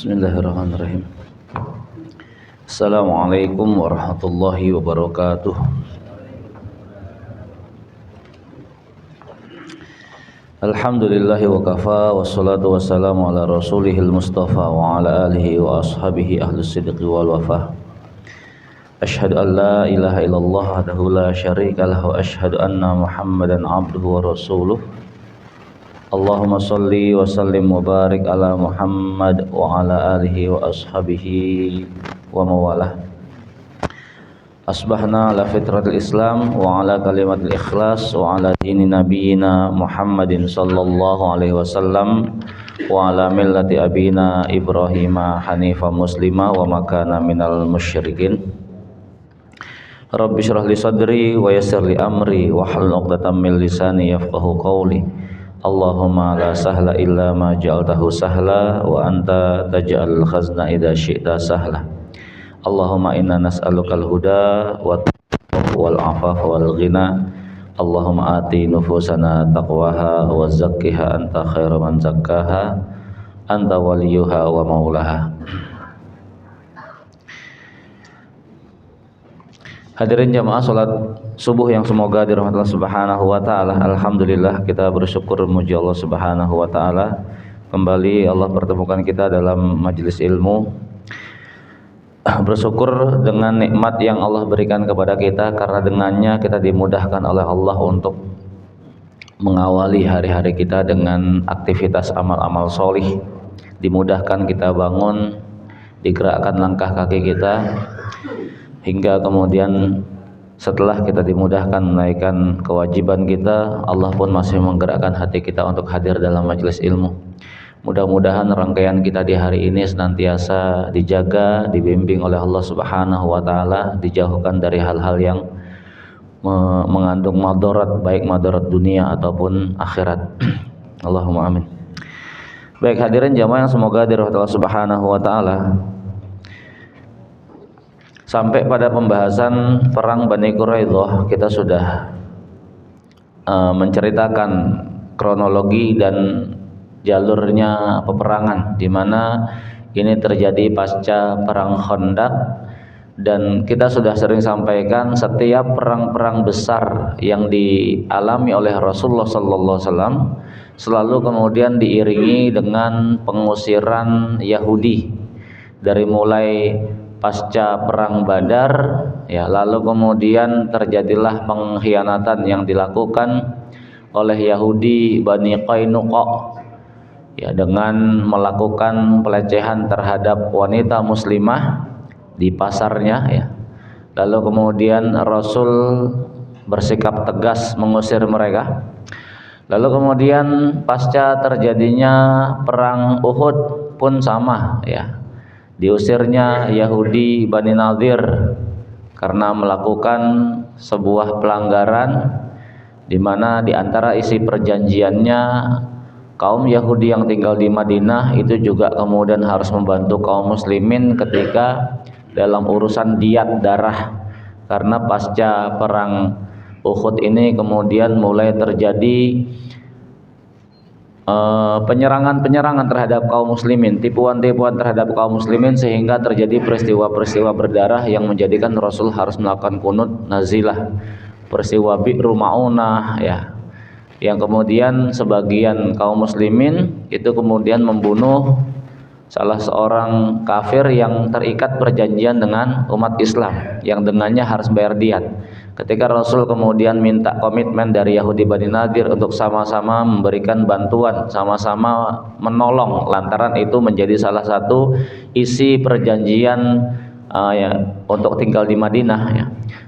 Bismillahirrahmanirrahim. Assalamualaikum warahmatullahi wabarakatuh. Alhamdulillahi wa kafa, wassalatu wassalamu ala rasulihil mustafa wa ala alihi wa ashabihi ahlus sidqi wal wafah. Ashhadu an la ilaha illallah wahdahu la syarika lahu wa ashhadu anna Muhammadan abduhu wa rasuluh. Allahumma salli wa sallim wa barik ala Muhammad wa ala alihi wa ashabihi wa mawalah. Asbahna ala fitratil Islam wa ala kalimatil ikhlas wa ala dini nabiyina Muhammadin sallallahu alaihi wasallam wa ala millati abina Ibrahima hanifa muslima wa makana minal musyrikin. Rabbi shrah li sadri wa yassir li amri wa hlul 'uqdatam min lisani yafqahu qawli. Allahumma la sahla illa ma ja'altahu sahla wa anta taj'al khazna idza syi'ta sahla. Allahumma inna nas'alukal huda wal afafa wal ghina. Allahumma ati nufusana taqwaha wa zakkiha anta khairu man zakkaha anta waliyuha wa maulaha. Hadirin jamaah salat subuh yang semoga dirahmati Allah Subhanahu wa taala. Alhamdulillah kita bersyukur memuji Allah Subhanahu wa taala. Kembali Allah pertemukan kita dalam majelis ilmu. Bersyukur dengan nikmat yang Allah berikan kepada kita, karena dengannya kita dimudahkan oleh Allah untuk mengawali hari-hari kita dengan aktivitas amal-amal solih. Dimudahkan kita bangun, digerakkan langkah kaki kita, hingga kemudian setelah kita dimudahkan menaikkan kewajiban kita, Allah pun masih menggerakkan hati kita untuk hadir dalam majelis ilmu. Mudah-mudahan rangkaian kita di hari ini senantiasa dijaga, dibimbing oleh Allah Subhanahu wa taala, dijauhkan dari hal-hal yang mengandung madarat, baik madarat dunia ataupun akhirat. Allahumma amin. Baik hadirin jamaah yang semoga dirahmati Allah Subhanahu wa taala. Sampai pada pembahasan perang Bani Quraidah, kita sudah menceritakan kronologi dan jalurnya peperangan, di mana ini terjadi pasca perang Khandaq, dan kita sudah sering sampaikan setiap perang-perang besar yang dialami oleh Rasulullah SAW selalu kemudian diiringi dengan pengusiran Yahudi, dari mulai pasca perang Badar, ya, lalu kemudian terjadilah pengkhianatan yang dilakukan oleh Yahudi Bani Qainuqa, ya, dengan melakukan pelecehan terhadap wanita muslimah di pasarnya, ya. Lalu kemudian Rasul bersikap tegas mengusir mereka. Lalu kemudian pasca terjadinya perang Uhud pun sama, ya. Diusirnya Yahudi Bani Nadir karena melakukan sebuah pelanggaran, di mana di antara isi perjanjiannya kaum Yahudi yang tinggal di Madinah itu juga kemudian harus membantu kaum muslimin ketika dalam urusan diat darah, karena pasca perang Uhud ini kemudian mulai terjadi penyerangan-penyerangan terhadap kaum muslimin, tipuan-tipuan terhadap kaum muslimin, sehingga terjadi peristiwa-peristiwa berdarah yang menjadikan Rasul harus melakukan kunut nazilah. Peristiwa Bi'ru Ma'unah, ya, yang kemudian sebagian kaum muslimin itu kemudian membunuh salah seorang kafir yang terikat perjanjian dengan umat Islam, yang dengannya harus bayar diat. Ketika Rasul kemudian minta komitmen dari Yahudi Bani Nadir untuk sama-sama memberikan bantuan, sama-sama menolong, lantaran itu menjadi salah satu isi perjanjian ya, untuk tinggal di Madinah, ya.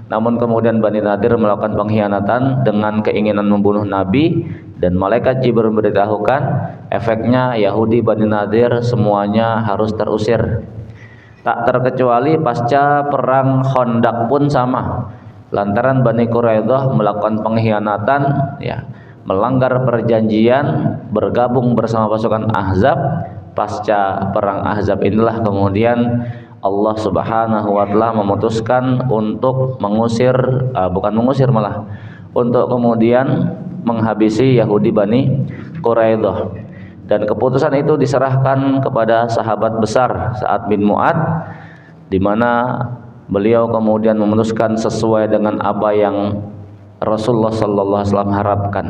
Namun kemudian Bani Nadir melakukan pengkhianatan dengan keinginan membunuh Nabi, dan malaikat Jibril memberitahukan efeknya Yahudi Bani Nadir semuanya harus terusir. Tak terkecuali pasca perang Khandaq pun sama. Lantaran Bani Quraidah melakukan pengkhianatan, ya, melanggar perjanjian, bergabung bersama pasukan Ahzab. Pasca perang Ahzab inilah kemudian Allah Subhanahu wa taala memutuskan untuk mengusir, untuk kemudian menghabisi Yahudi Bani Quraidah. dan keputusan itu diserahkan kepada sahabat besar Sa'ad bin Mu'adz, di mana beliau kemudian memutuskan sesuai dengan apa yang Rasulullah sallallahu alaihi wasallam harapkan,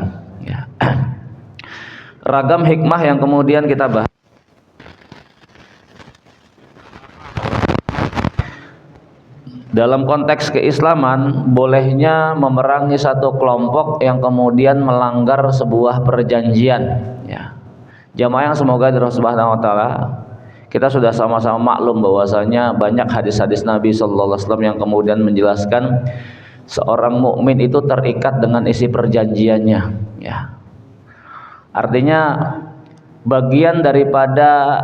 ya. Ragam hikmah yang kemudian kita bahas dalam konteks keislaman, bolehnya memerangi satu kelompok yang kemudian melanggar sebuah perjanjian, ya. Jamaah yang semoga dari Allah Subhanahu wa taala, kita sudah sama-sama maklum bahwasanya banyak hadis-hadis Nabi sallallahu alaihi wasallam yang kemudian menjelaskan seorang mukmin itu terikat dengan isi perjanjiannya, ya. Artinya bagian daripada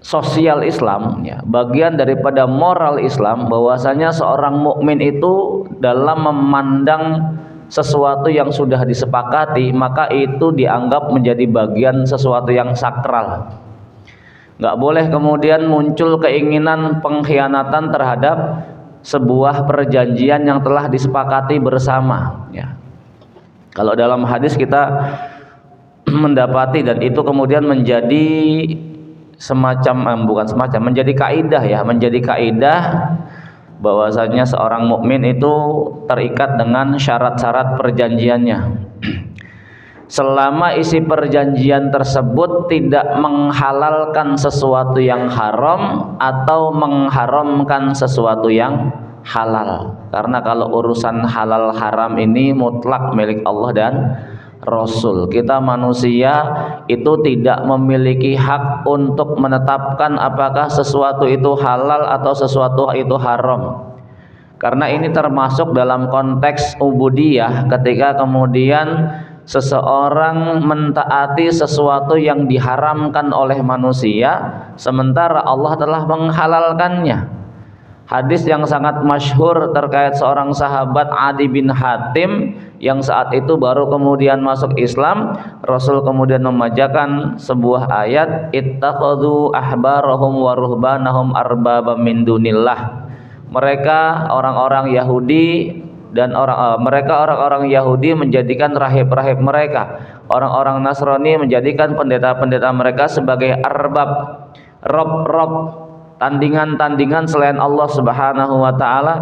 sosial Islam, ya, bagian daripada moral Islam, bahwasanya seorang mukmin itu dalam memandang sesuatu yang sudah disepakati, maka itu dianggap menjadi bagian sesuatu yang sakral. Nggak boleh kemudian muncul keinginan pengkhianatan terhadap sebuah perjanjian yang telah disepakati bersama, ya. Kalau dalam hadis kita mendapati, dan itu kemudian menjadi menjadi kaidah, ya, menjadi kaidah bahwasanya seorang mukmin itu terikat dengan syarat-syarat perjanjiannya. Selama isi perjanjian tersebut tidak menghalalkan sesuatu yang haram atau mengharamkan sesuatu yang halal. Karena kalau urusan halal haram ini mutlak milik Allah dan Rasul. Kita manusia itu tidak memiliki hak untuk menetapkan apakah sesuatu itu halal atau sesuatu itu haram. Karena ini termasuk dalam konteks ubudiyah, ketika kemudian seseorang mentaati sesuatu yang diharamkan oleh manusia sementara Allah telah menghalalkannya. Hadis yang sangat masyhur terkait seorang sahabat Adi bin Hatim yang saat itu baru kemudian masuk Islam. Rasul kemudian membacakan sebuah ayat, ittakhadhu ahbarahum wa ruhbanahum arbaba min dunillah. Mereka orang-orang Yahudi dan orang-orang Yahudi menjadikan rahib-rahib mereka, orang-orang Nasrani menjadikan pendeta-pendeta mereka sebagai arbab, rob-rob, tandingan-tandingan selain Allah Subhanahu wa taala.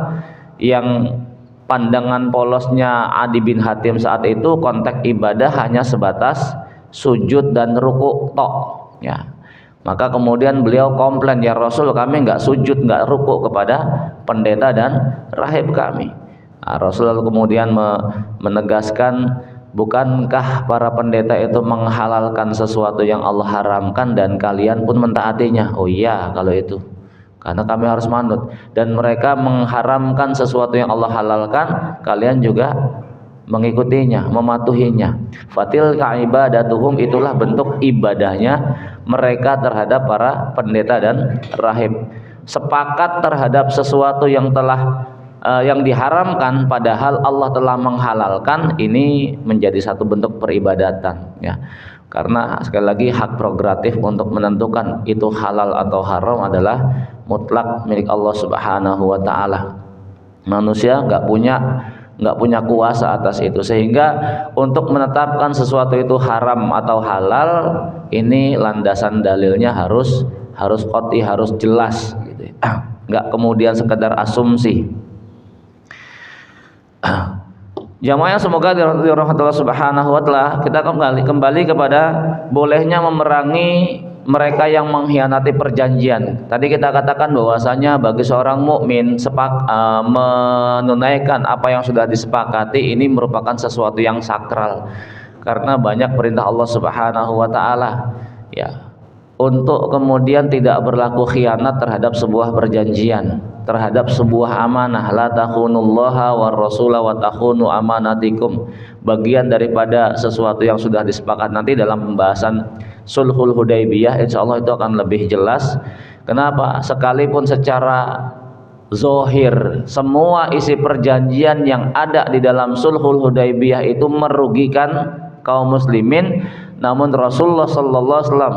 Yang pandangan polosnya Adi bin Hatim saat itu, konteks ibadah hanya sebatas sujud dan ruku tok, ya. Maka kemudian beliau komplain, ya Rasul, kami enggak sujud, enggak ruku kepada pendeta dan rahib kami. Nah, Rasul kemudian menegaskan, bukankah para pendeta itu menghalalkan sesuatu yang Allah haramkan dan kalian pun mentaatinya? Oh iya, kalau itu, karena kami harus manut. Dan mereka mengharamkan sesuatu yang Allah halalkan, kalian juga mengikutinya, mematuhinya. Fatil ka'ibadatuhum, itulah bentuk ibadahnya mereka terhadap para pendeta dan rahib. Sepakat terhadap sesuatu yang telah yang diharamkan padahal Allah telah menghalalkan, ini menjadi satu bentuk peribadatan, ya. Karena sekali lagi hak prerogatif untuk menentukan itu halal atau haram adalah mutlak milik Allah Subhanahu wa taala. Manusia nggak punya kuasa atas itu, sehingga untuk menetapkan sesuatu itu haram atau halal, ini landasan dalilnya harus qat'i, harus jelas, gitu. Nggak kemudian sekedar asumsi. Jamaah yang semoga dirahmati Allah Subhanahu wa taala, kita kembali kepada bolehnya memerangi mereka yang mengkhianati perjanjian. Tadi kita katakan bahwasanya bagi seorang mukmin menunaikan apa yang sudah disepakati ini merupakan sesuatu yang sakral. Karena banyak perintah Allah Subhanahu wa taala, ya, untuk kemudian tidak berlaku khianat terhadap sebuah perjanjian, terhadap sebuah amanah. La takhunullaha war rasula wa takhunu amanatikum. Bagian daripada sesuatu yang sudah disepakati. Nanti dalam pembahasan Sulhul Hudaybiyah insyaallah itu akan lebih jelas. Kenapa? Sekalipun secara zohir semua isi perjanjian yang ada di dalam Sulhul Hudaybiyah itu merugikan kaum muslimin, namun Rasulullah sallallahu alaihi wasallam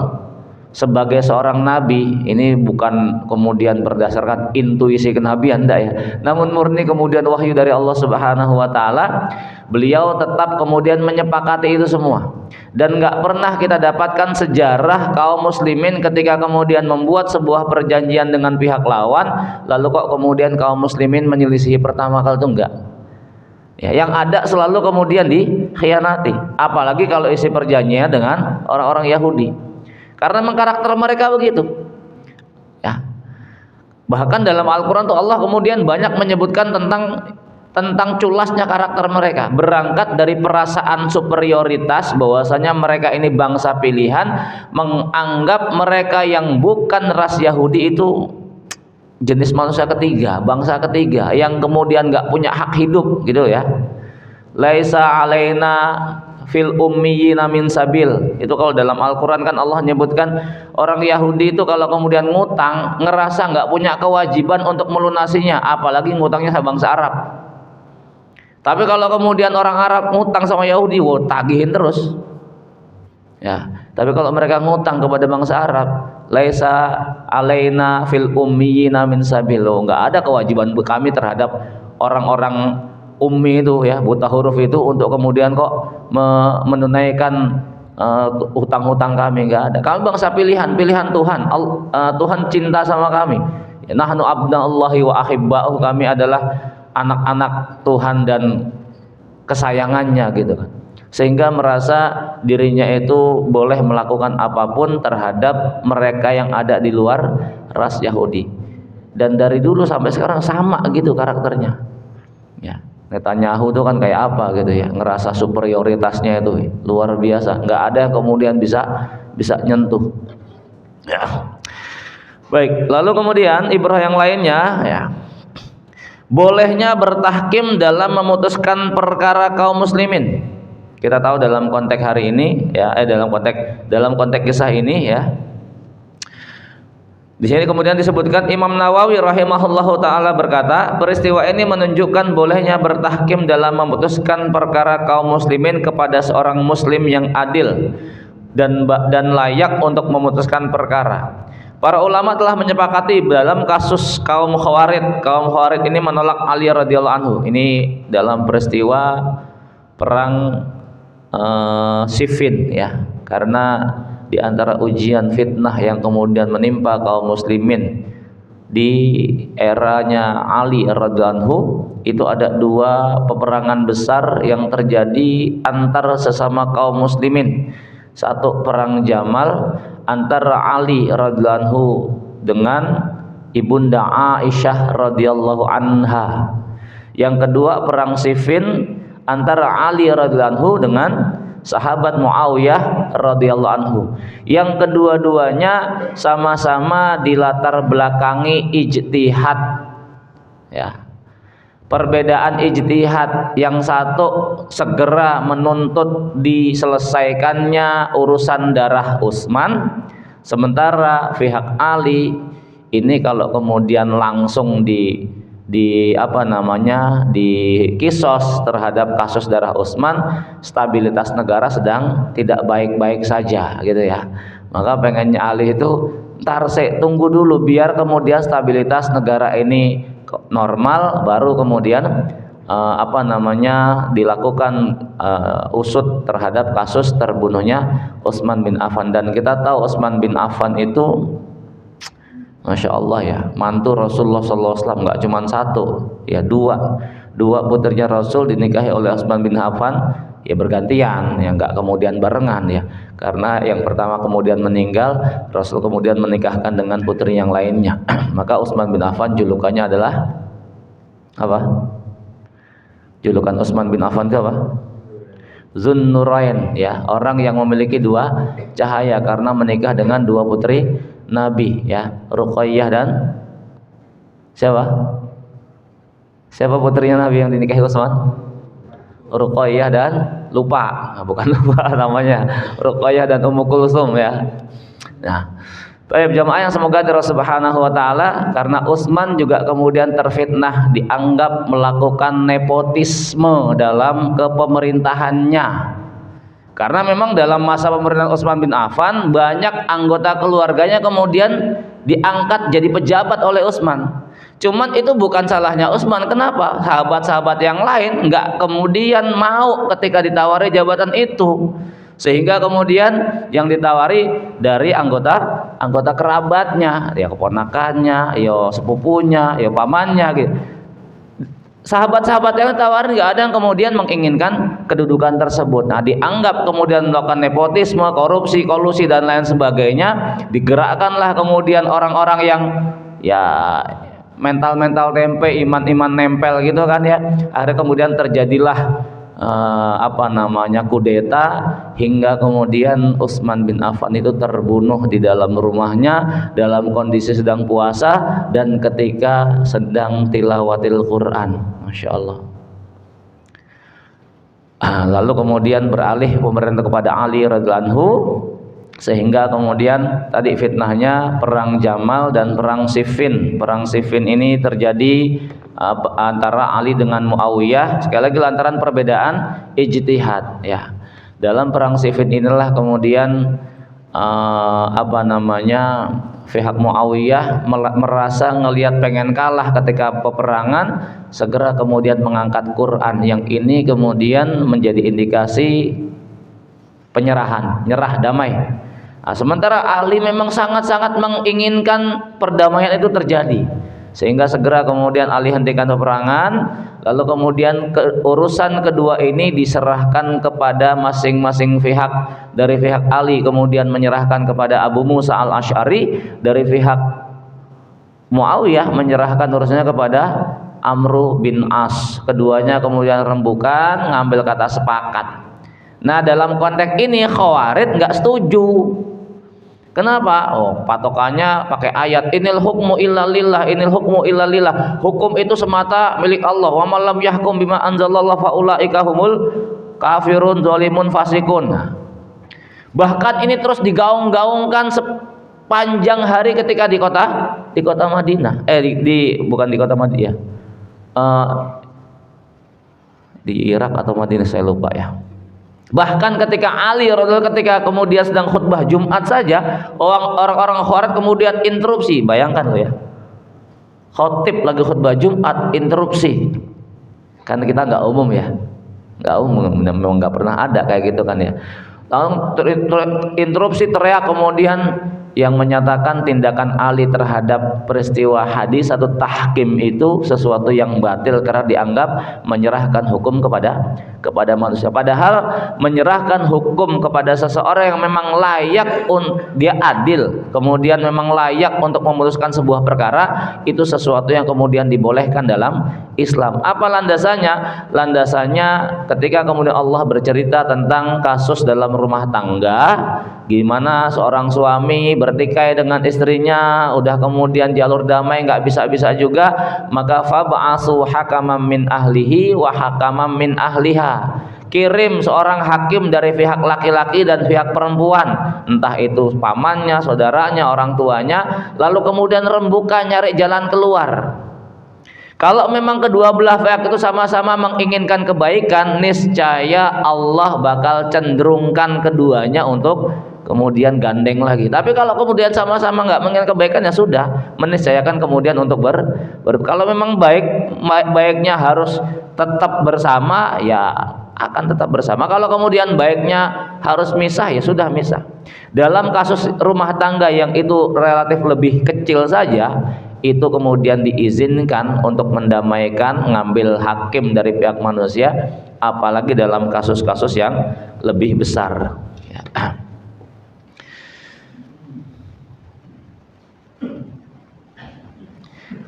sebagai seorang nabi, ini bukan kemudian berdasarkan intuisi kenabian, enggak, ya, namun murni kemudian wahyu dari Allah Subhanahu wa taala, beliau tetap kemudian menyepakati itu semua. Dan nggak pernah kita dapatkan sejarah kaum muslimin ketika kemudian membuat sebuah perjanjian dengan pihak lawan, lalu kok kemudian kaum muslimin menyelisihi pertama kali, itu enggak. Ya, yang ada selalu kemudian dikhianati, apalagi kalau isi perjanjiannya dengan orang-orang Yahudi. Karena memang karakter mereka begitu. Ya. Bahkan dalam Al-Qur'an tuh Allah kemudian banyak menyebutkan tentang culasnya karakter mereka, berangkat dari perasaan superioritas bahwasanya mereka ini bangsa pilihan, menganggap mereka yang bukan ras Yahudi itu jenis manusia ketiga, bangsa ketiga yang kemudian nggak punya hak hidup gitu ya. Laisa alaina fil ummiyina min sabil. Itu kalau dalam Al-Qur'an kan Allah menyebutkan orang Yahudi itu kalau kemudian ngutang ngerasa nggak punya kewajiban untuk melunasinya, apalagi ngutangnya sama bangsa Arab. Tapi kalau kemudian orang Arab ngutang sama Yahudi, wah tagihin terus. Ya, tapi kalau mereka ngutang kepada bangsa Arab, laisa alaina fil ummiyina min sabil, enggak ada kewajiban kami terhadap orang-orang ummi itu ya, buta huruf itu untuk kemudian kok menunaikan hutang-hutang kami, enggak ada. Kami bangsa pilihan Tuhan. Tuhan cinta sama kami. Nahnu abnaullahi wa ahibba'uh, kami adalah anak-anak Tuhan dan kesayangannya gitu kan, sehingga merasa dirinya itu boleh melakukan apapun terhadap mereka yang ada di luar ras Yahudi. Dan dari dulu sampai sekarang sama gitu karakternya ya. Netanyahu itu kan kayak apa gitu ya, ngerasa superioritasnya itu luar biasa, nggak ada yang kemudian bisa nyentuh ya. Baik, lalu kemudian ibrah yang lainnya ya, bolehnya bertahkim dalam memutuskan perkara kaum muslimin. Kita tahu dalam konteks hari ini ya, dalam konteks kisah ini ya. Di sini kemudian disebutkan Imam Nawawi rahimahullahu taala berkata, peristiwa ini menunjukkan bolehnya bertahkim dalam memutuskan perkara kaum muslimin kepada seorang muslim yang adil dan layak untuk memutuskan perkara. Para ulama telah menyepakati dalam kasus kaum Khawarid. Kaum Khawarid ini menolak Ali radhiyallahu anhu. Ini dalam peristiwa perang Siffin ya. Karena di antara ujian fitnah yang kemudian menimpa kaum muslimin di eranya Ali radhiyallahu anhu, itu ada dua peperangan besar yang terjadi antar sesama kaum muslimin. Satu perang Jamal antara Ali radhiyallahu anhu dengan ibunda Aisyah radhiyallahu anha. Yang kedua perang Siffin antara Ali radhiyallahu anhu dengan sahabat Muawiyah radhiyallahu anhu. Yang kedua-duanya sama-sama dilatar belakangi ijtihad ya. Perbedaan ijtihad, yang satu segera menuntut diselesaikannya urusan darah Utsman, sementara pihak Ali ini kalau kemudian langsung di kisos terhadap kasus darah Utsman, stabilitas negara sedang tidak baik-baik saja gitu ya. Maka pengennya Ali itu tunggu dulu biar kemudian stabilitas negara ini normal, baru kemudian dilakukan usut terhadap kasus terbunuhnya Utsman bin Affan. Dan kita tahu Utsman bin Affan itu Masya Allah ya, mantu Rasulullah SAW, nggak cuma satu ya, dua putrinya Rasul dinikahi oleh Utsman bin Affan ya, bergantian ya, nggak kemudian barengan ya, karena yang pertama kemudian meninggal, Rasul kemudian menikahkan dengan putri yang lainnya. Maka Utsman bin Affan julukannya adalah apa? Julukan Utsman bin Affan itu apa? Zunnurain ya, orang yang memiliki dua cahaya karena menikah dengan dua putri Nabi ya, Ruqayyah dan siapa putrinya Nabi yang dinikahi Utsman? Ruqayyah dan bukan lupa namanya, Ruqayyah dan Ummu Kulsum ya. Nah, baik jamaah yang semoga Allah Subhanahu wa taala, karena Utsman juga kemudian terfitnah dianggap melakukan nepotisme dalam kepemerintahannya. Karena memang dalam masa pemerintahan Utsman bin Affan banyak anggota keluarganya kemudian diangkat jadi pejabat oleh Utsman. Cuman itu bukan salahnya Utsman. Kenapa? Sahabat-sahabat yang lain nggak kemudian mau ketika ditawari jabatan itu. Sehingga kemudian yang ditawari dari anggota kerabatnya, ya keponakannya, ya sepupunya, ya pamannya gitu. Sahabat-sahabat yang tawarin nggak ada yang kemudian menginginkan kedudukan tersebut. Nah, dianggap kemudian melakukan nepotisme, korupsi, kolusi dan lain sebagainya. Digerakkanlah kemudian orang-orang yang ya mental tempe, iman nempel gitu kan ya. Akhirnya kemudian terjadilah kudeta, hingga kemudian Utsman bin Affan itu terbunuh di dalam rumahnya dalam kondisi sedang puasa dan ketika sedang tilawatil Quran. Masya Allah. Lalu kemudian beralih pemerintah kepada Ali radhiyallahu anhu, sehingga kemudian tadi fitnahnya perang Jamal dan perang Siffin. Perang Siffin ini terjadi antara Ali dengan Muawiyah, sekali lagi lantaran perbedaan ijtihad ya. Dalam perang Siffin inilah kemudian pihak Muawiyah merasa ngelihat pengen kalah ketika peperangan, segera kemudian mengangkat Quran, yang ini kemudian menjadi indikasi penyerahan, nyerah damai. Nah, sementara Ali memang sangat-sangat menginginkan perdamaian itu terjadi, sehingga segera kemudian Ali hentikan peperangan. Lalu kemudian urusan kedua ini diserahkan kepada masing-masing pihak. Dari pihak Ali kemudian menyerahkan kepada Abu Musa al-Asy'ari, dari pihak Muawiyah menyerahkan urusannya kepada Amr bin As. Keduanya kemudian rembukan, ngambil kata sepakat. Nah, dalam konteks ini Khawarij nggak setuju. Kenapa? Patokannya pakai ayat inil hukmu illa lillah, inil hukmu illa lillah. Hukum itu semata milik Allah. Wa man lam yahkum bima anzalallah fa ulaika humul kafirun zalimun fasikun. Bahkan ini terus digaung-gaungkan sepanjang hari ketika di kota Madinah. Bukan di kota Madinah. Di Irak atau Madinah saya lupa ya. Bahkan ketika Ali radhiyallahu, ketika kemudian sedang khutbah Jumat saja, orang-orang Khawarij kemudian interupsi. Bayangkan loh ya, khotib lagi khutbah Jumat interupsi. Kan kita nggak umum ya, nggak umum, memang nggak pernah ada kayak gitu kan ya. Lalu interupsi, teriak kemudian yang menyatakan tindakan Ali terhadap peristiwa hadis atau tahkim itu sesuatu yang batil karena dianggap menyerahkan hukum kepada manusia. Padahal menyerahkan hukum kepada seseorang yang memang layak, dia adil, kemudian memang layak untuk memutuskan sebuah perkara, itu sesuatu yang kemudian dibolehkan dalam Islam. Apa landasannya? Landasannya ketika kemudian Allah bercerita tentang kasus dalam rumah tangga, gimana seorang suami bertikai dengan istrinya, udah kemudian jalur damai nggak bisa juga, maka fab'asu hakaman min ahlihi wa hakaman min ahliha. Kirim seorang hakim dari pihak laki-laki dan pihak perempuan, entah itu pamannya, saudaranya, orang tuanya, lalu kemudian rembukan nyari jalan keluar. Kalau memang kedua belah pihak itu sama-sama menginginkan kebaikan, niscaya Allah bakal cenderungkan keduanya untuk kemudian gandeng lagi. Tapi kalau kemudian sama-sama nggak menginginkan kebaikan, ya sudah, meniscayakan kemudian untuk kalau memang baiknya harus tetap bersama, ya akan tetap bersama. Kalau kemudian baiknya harus misah, ya sudah misah. Dalam kasus rumah tangga yang itu relatif lebih kecil saja, itu kemudian diizinkan untuk mendamaikan, ngambil hakim dari pihak manusia, apalagi dalam kasus-kasus yang lebih besar.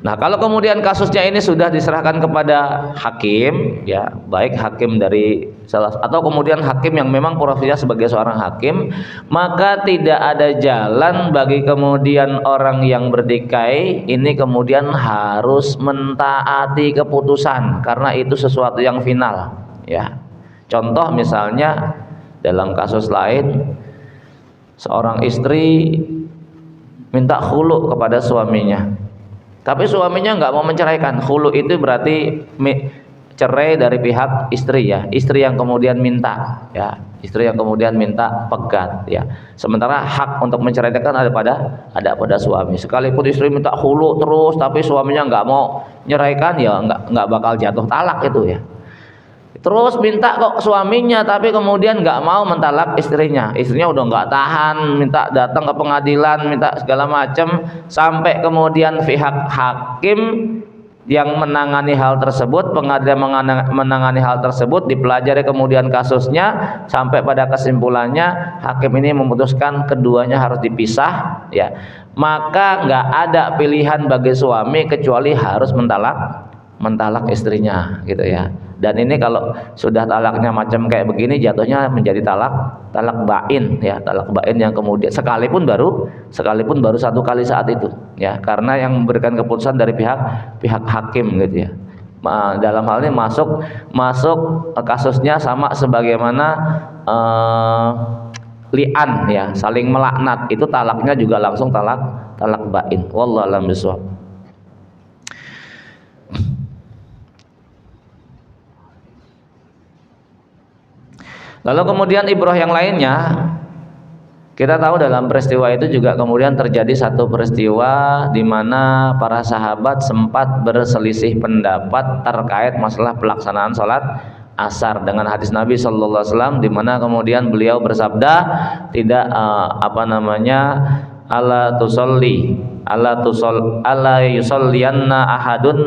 Nah, kalau kemudian kasusnya ini sudah diserahkan kepada hakim, ya baik hakim dari atau kemudian hakim yang memang profesinya sebagai seorang hakim, maka tidak ada jalan bagi kemudian orang yang bertikai ini kemudian harus mentaati keputusan, karena itu sesuatu yang final. Ya, contoh misalnya dalam kasus lain, seorang istri minta khulu kepada suaminya. Tapi suaminya nggak mau menceraikan. Khulu itu berarti cerai dari pihak istri ya. Istri yang kemudian minta ya. Istri yang kemudian minta pegat ya. Sementara hak untuk menceraikan ada pada suami. Sekalipun istri minta khulu terus tapi suaminya nggak mau nyeraikan, ya nggak bakal jatuh talak itu ya. Terus minta kok suaminya, tapi kemudian nggak mau mentalak istrinya. Istrinya udah nggak tahan, minta datang ke pengadilan, minta segala macam, sampai kemudian pihak hakim yang menangani hal tersebut, pengadilan menangani hal tersebut, dipelajari kemudian kasusnya, sampai pada kesimpulannya hakim ini memutuskan keduanya harus dipisah, ya. Maka nggak ada pilihan bagi suami kecuali harus mentalak istrinya, gitu ya. Dan ini kalau sudah talaknya macam kayak begini, jatuhnya menjadi talak bain, ya, talak bain yang kemudian sekalipun baru satu kali saat itu, ya, karena yang memberikan keputusan dari pihak hakim, gitu ya. Dalam hal ini masuk kasusnya sama sebagaimana li'an, ya, saling melaknat, itu talaknya juga langsung talak bain. Wallahu a'lam bishawab. Lalu kemudian ibrah yang lainnya, kita tahu dalam peristiwa itu juga kemudian terjadi satu peristiwa di mana para sahabat sempat berselisih pendapat terkait masalah pelaksanaan sholat asar dengan hadis Nabi Sallallahu Alaihi Wasallam, di mana kemudian beliau bersabda, tidak ala yusolliyanna ahadun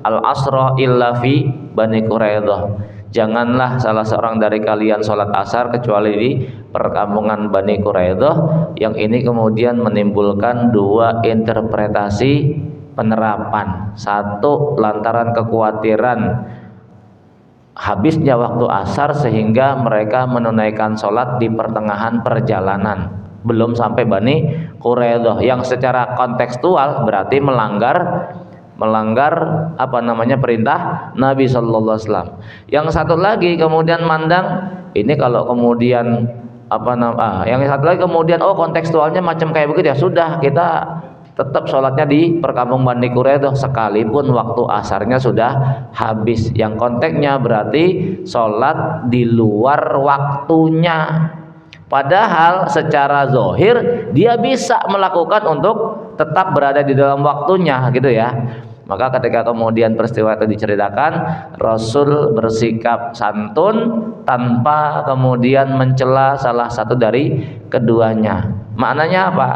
al asra illa fi Bani Quraidah. Janganlah salah seorang dari kalian sholat asar kecuali di perkampungan Bani Quraidah. Yang ini kemudian menimbulkan dua interpretasi penerapan. Satu, lantaran kekhawatiran habisnya waktu asar sehingga mereka menunaikan sholat di pertengahan perjalanan, belum sampai Bani Quraidah, yang secara kontekstual berarti melanggar perintah Nabi Sallallahu Alaihi Wasallam. Yang satu lagi kemudian mandang ini kalau kemudian yang satu lagi kemudian kontekstualnya macam kayak begitu, ya sudah, kita tetap sholatnya di perkampungan Bani Quraidah sekalipun waktu asarnya sudah habis. Yang konteksnya berarti sholat di luar waktunya, padahal secara zahir dia bisa melakukan untuk tetap berada di dalam waktunya, gitu ya. Maka ketika kemudian peristiwa itu diceritakan, Rasul bersikap santun tanpa kemudian mencela salah satu dari keduanya. Maknanya apa?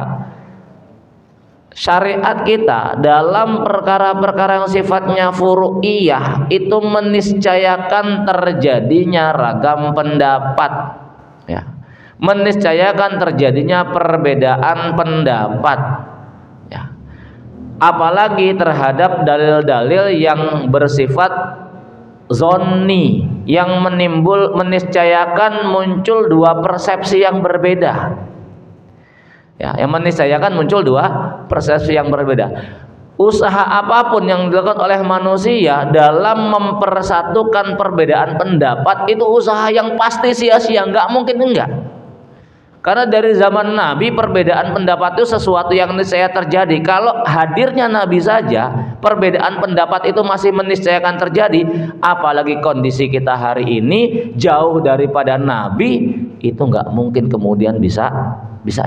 Syariat kita dalam perkara-perkara yang sifatnya furu'iyah itu meniscayakan terjadinya ragam pendapat, ya. Meniscayakan terjadinya perbedaan pendapat, ya. Apalagi terhadap dalil-dalil yang bersifat zonni, yang meniscayakan muncul dua persepsi yang berbeda, ya, yang meniscayakan muncul dua persepsi yang berbeda. Usaha apapun yang dilakukan oleh manusia dalam mempersatukan perbedaan pendapat itu usaha yang pasti sia-sia, nggak mungkin enggak. Karena dari zaman Nabi perbedaan pendapat itu sesuatu yang niscaya terjadi. Kalau hadirnya Nabi saja perbedaan pendapat itu masih meniscayakan terjadi, apalagi kondisi kita hari ini jauh daripada Nabi, itu nggak mungkin kemudian bisa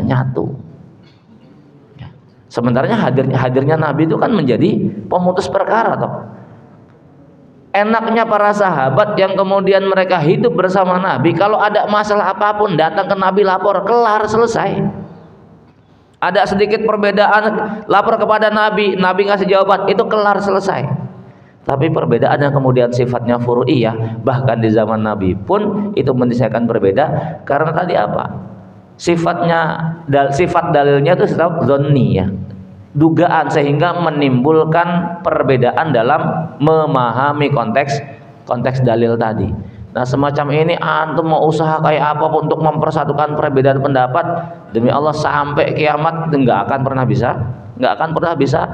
nyatu. Sebenarnya hadirnya Nabi itu kan menjadi pemutus perkara, toh. Enaknya para sahabat yang kemudian mereka hidup bersama Nabi, kalau ada masalah apapun datang ke Nabi, lapor, kelar, selesai. Ada sedikit perbedaan, lapor kepada Nabi, Nabi ngasih jawaban, itu kelar, selesai. Tapi perbedaan yang kemudian sifatnya furu'iyah, bahkan di zaman Nabi pun itu meniscayakan berbeda. Karena tadi apa? Sifat dalilnya itu sifat zonni, ya, dugaan, sehingga menimbulkan perbedaan dalam memahami konteks dalil tadi. Nah, semacam ini antum mau usaha kayak apapun untuk mempersatukan perbedaan pendapat, demi Allah sampai kiamat nggak akan pernah bisa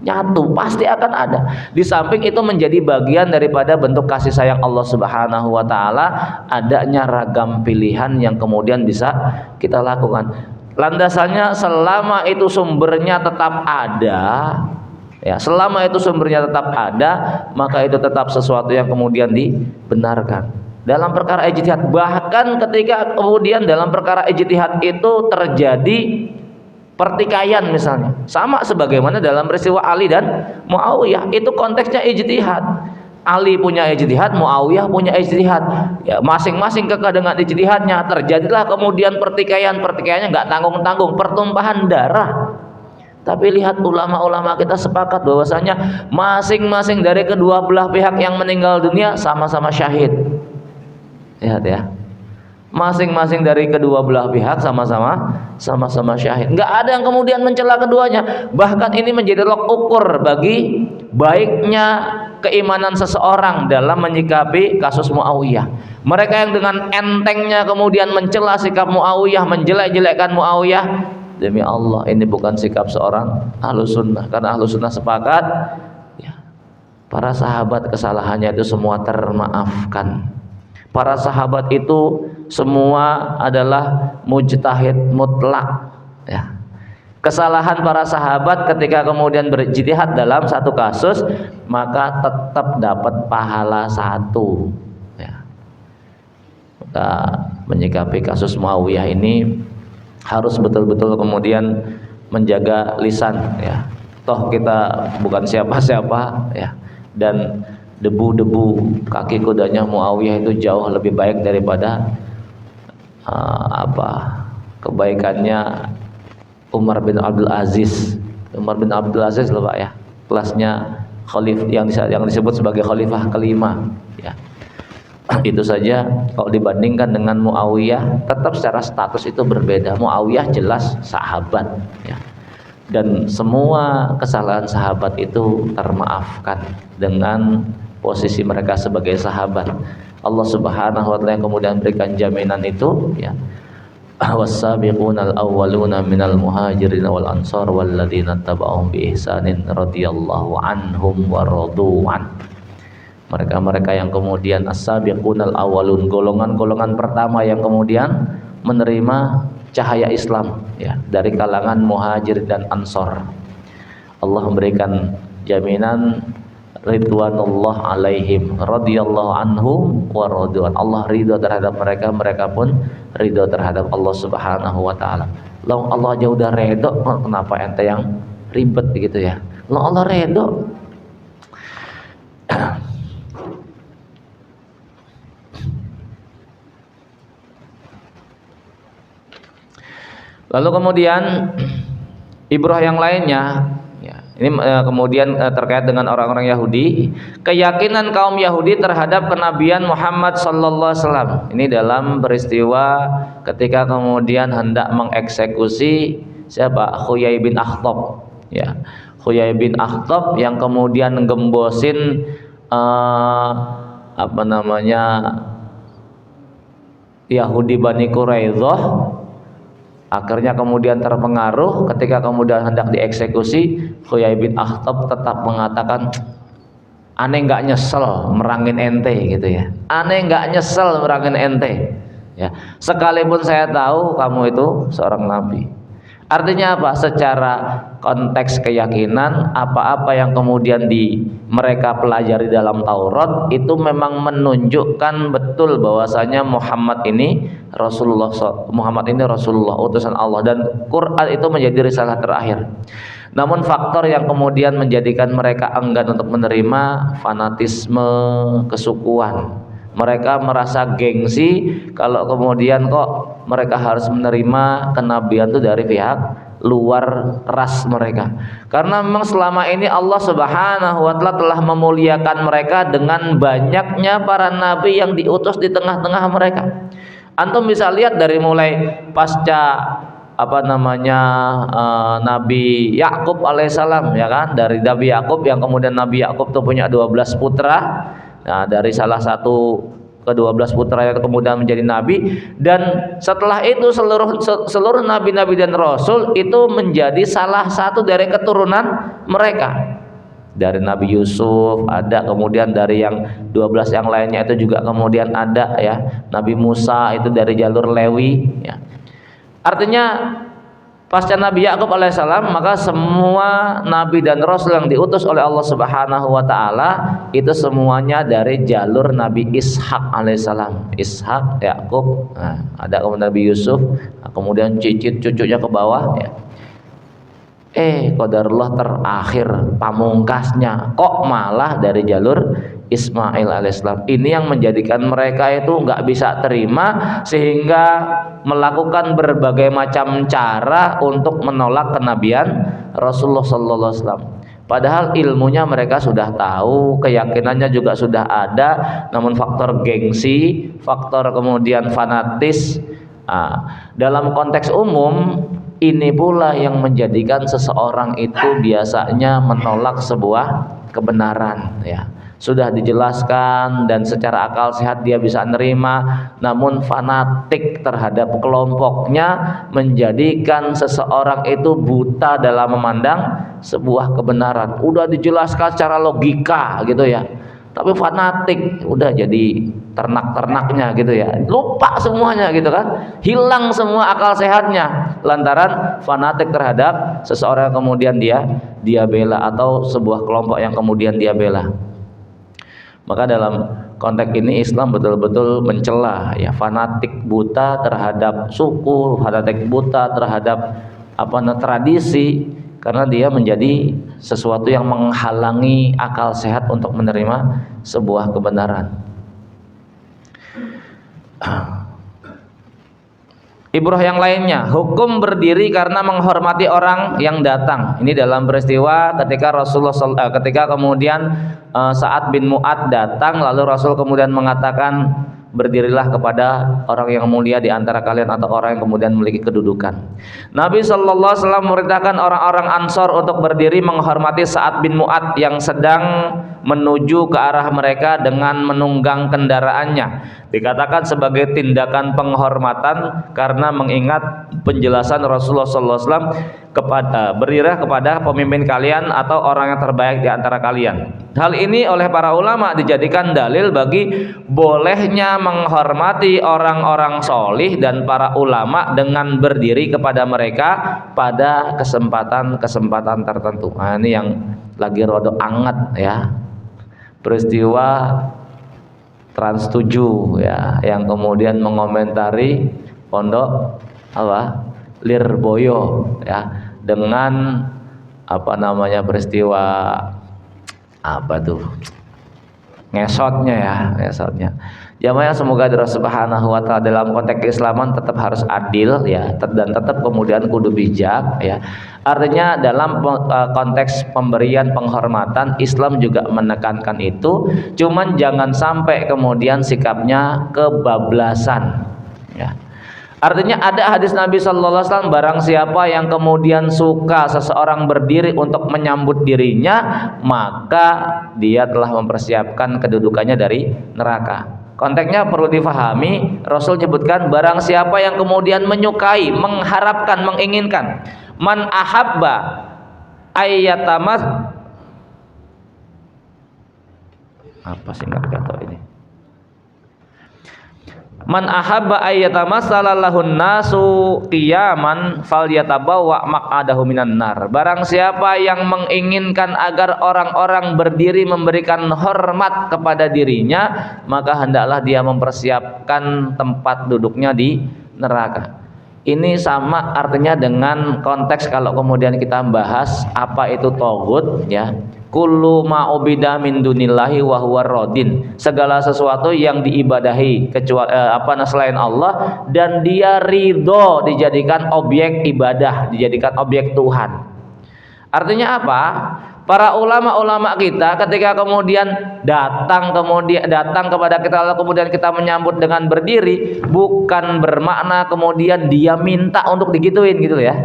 nyatu, pasti akan ada. Di samping itu menjadi bagian daripada bentuk kasih sayang Allah Subhanahu wa taala, adanya ragam pilihan yang kemudian bisa kita lakukan. Landasannya selama itu sumbernya tetap ada, ya, selama itu sumbernya tetap ada, maka itu tetap sesuatu yang kemudian dibenarkan dalam perkara ijtihad. Bahkan ketika kemudian dalam perkara ijtihad itu terjadi pertikaian misalnya, sama sebagaimana dalam peristiwa Ali dan Muawiyah, itu konteksnya ijtihad. Ali punya ijtihad, Muawiyah punya ijtihad. Ya, masing-masing kekeh dengan ijtihadnya. Terjadilah kemudian pertikaiannya nggak tanggung-tanggung, pertumpahan darah. Tapi lihat ulama-ulama kita sepakat bahwasanya masing-masing dari kedua belah pihak yang meninggal dunia sama-sama syahid. Lihat ya. Masing-masing dari kedua belah pihak sama-sama syahid. Nggak ada yang kemudian mencela keduanya. Bahkan ini menjadi tolak ukur bagi baiknya keimanan seseorang dalam menyikapi kasus Muawiyah. Mereka yang dengan entengnya kemudian mencela sikap Muawiyah, menjelek-jelekkan Muawiyah, demi Allah ini bukan sikap seorang Ahlus Sunnah. Karena Ahlus Sunnah sepakat ya, para sahabat kesalahannya itu semua termaafkan. Para sahabat itu semua adalah mujtahid mutlak ya. Kesalahan para sahabat ketika kemudian berijtihad dalam satu kasus maka tetap dapat pahala satu ya. Maka menyikapi kasus Muawiyah ini harus betul-betul kemudian menjaga lisan ya. Toh kita bukan siapa-siapa ya, dan debu-debu kaki kudanya Muawiyah itu jauh lebih baik daripada kebaikannya Umar bin Abdul Aziz. Umar bin Abdul Aziz loh Pak ya, kelasnya khalifah yang disebut sebagai khalifah kelima ya. Itu saja kalau dibandingkan dengan Muawiyah tetap secara status itu berbeda. Muawiyah jelas sahabat ya, dan semua kesalahan sahabat itu termaafkan dengan posisi mereka sebagai sahabat. Allah Subhanahu wa taala yang kemudian berikan jaminan itu ya. Was-sabiqunal awwaluna minal muhajirin wal ansar walladzina tabauhum bi ihsanin radhiyallahu anhum wa radu an. Mereka-mereka yang kemudian as-sabiqunal awwalun, golongan-golongan pertama yang kemudian menerima cahaya Islam ya, dari kalangan muhajir dan ansor. Allah memberikan jaminan ridwanullah alaihim radhiyallahu anhum wa radwan. Allah ridho terhadap mereka, mereka pun ridho terhadap Allah Subhanahu wa taala. Allah aja udah ridho, kenapa ente yang ribet gitu ya? Allah ridho. Lalu kemudian ibrah yang lainnya ya, ini kemudian terkait dengan orang-orang Yahudi, keyakinan kaum Yahudi terhadap kenabian Muhammad sallallahu alaihi wasallam. Ini dalam peristiwa ketika kemudian hendak mengeksekusi siapa? Huyai bin Akhtab ya. Huyai bin Akhtab yang kemudian gembosin Yahudi Bani Quraidah. Akhirnya kemudian terpengaruh ketika kemudian hendak dieksekusi, Huyai bin Akhtab tetap mengatakan, aneh nggak nyesel merangin ente gitu ya, aneh nggak nyesel merangin ente ya, sekalipun saya tahu kamu itu seorang nabi. Artinya apa? Secara konteks keyakinan, apa-apa yang kemudian mereka pelajari dalam Taurat itu memang menunjukkan betul bahwasanya Muhammad ini Rasulullah, utusan Allah, dan Quran itu menjadi risalah terakhir. Namun faktor yang kemudian menjadikan mereka enggan untuk menerima fanatisme kesukuan. Mereka merasa gengsi kalau kemudian kok mereka harus menerima kenabian itu dari pihak luar ras mereka. Karena memang selama ini Allah Subhanahu wa taala telah memuliakan mereka dengan banyaknya para nabi yang diutus di tengah-tengah mereka. Antum bisa lihat dari mulai pasca Nabi Yakub alaihissalam ya kan, dari Nabi Yakub yang kemudian Nabi Yakub itu punya 12 putra. Nah, dari salah satu ke-12 putra yang kemudian menjadi nabi, dan setelah itu seluruh nabi-nabi dan rasul itu menjadi salah satu dari keturunan mereka. Dari Nabi Yusuf ada, kemudian dari yang 12 yang lainnya itu juga kemudian ada ya. Nabi Musa itu dari jalur Lewi ya. Artinya pasca Nabi Yakub alaihissalam, maka semua nabi dan rasul yang diutus oleh Allah Subhanahu wa taala itu semuanya dari jalur Nabi Ishak alaihissalam. Ishak, Yakub, ada kemudian Nabi Yusuf, kemudian cicit cucunya ke bawah ya. qadarullah terakhir pamungkasnya kok malah dari jalur Ismail alaihissalam. Ini yang menjadikan mereka itu nggak bisa terima, sehingga melakukan berbagai macam cara untuk menolak kenabian Rasulullah sallallahu alaihi wasallam. Padahal ilmunya mereka sudah tahu, keyakinannya juga sudah ada, namun faktor gengsi, faktor kemudian fanatis. Dalam konteks umum ini pula yang menjadikan seseorang itu biasanya menolak sebuah kebenaran, ya. Sudah dijelaskan dan secara akal sehat dia bisa nerima, namun fanatik terhadap kelompoknya menjadikan seseorang itu buta dalam memandang sebuah kebenaran. Udah dijelaskan secara logika gitu ya, tapi fanatik udah jadi ternak-ternaknya gitu ya, lupa semuanya gitu kan, hilang semua akal sehatnya lantaran fanatik terhadap seseorang yang kemudian dia bela, atau sebuah kelompok yang kemudian dia bela. Maka dalam konteks ini Islam betul-betul mencela ya fanatik buta terhadap suku, fanatik buta terhadap tradisi, karena dia menjadi sesuatu yang menghalangi akal sehat untuk menerima sebuah kebenaran. Ibrah yang lainnya, hukum berdiri karena menghormati orang yang datang. Ini dalam peristiwa ketika ketika kemudian Sa'ad bin Mu'adz datang, lalu Rasul kemudian mengatakan, berdirilah kepada orang yang mulia di antara kalian, atau orang yang kemudian memiliki kedudukan. Nabi sallallahu alaihi wasallam memerintahkan orang-orang Ansor untuk berdiri menghormati Sa'ad bin Mu'adz yang sedang menuju ke arah mereka dengan menunggang kendaraannya. Dikatakan sebagai tindakan penghormatan karena mengingat penjelasan Rasulullah sallallahu alaihi wasallam berdirilah kepada pemimpin kalian atau orang yang terbaik di antara kalian. Hal ini oleh para ulama dijadikan dalil bagi bolehnya menghormati orang-orang solih dan para ulama dengan berdiri kepada mereka pada kesempatan-kesempatan tertentu. Nah, ini yang lagi rodo anget ya, peristiwa Trans 7 ya, yang kemudian mengomentari pondok Lirboyo ya, dengan peristiwa ngesotnya. Jamaah semoga Allah Subhanahu wa taala dalam konteks keislaman tetap harus adil ya, dan tetap kemudian kudu bijak ya. Artinya dalam konteks pemberian penghormatan Islam juga menekankan itu, cuman jangan sampai kemudian sikapnya kebablasan ya. Artinya ada hadis Nabi sallallahu alaihi wasallam, barang siapa yang kemudian suka seseorang berdiri untuk menyambut dirinya, maka dia telah mempersiapkan kedudukannya dari neraka. Konteksnya perlu difahami. Rasul menyebutkan barang siapa yang kemudian menyukai, mengharapkan, menginginkan, man ahabba ayyatamas man ahabba ayyatamassala lahun nasu qiyaman falyatabawa maq'adahu minan nar. Barang siapa yang menginginkan agar orang-orang berdiri memberikan hormat kepada dirinya, maka hendaklah dia mempersiapkan tempat duduknya di neraka. Ini sama artinya dengan konteks kalau kemudian kita bahas apa itu taghut ya. Kullu ma ubida min dunillahi wa huwa radin. Segala sesuatu yang diibadahi kecuali selain Allah dan dia ridho dijadikan objek ibadah, dijadikan objek Tuhan. Artinya apa? Para ulama-ulama kita ketika kemudian datang kepada kita, lalu kemudian kita menyambut dengan berdiri, bukan bermakna kemudian dia minta untuk digituin gitu ya.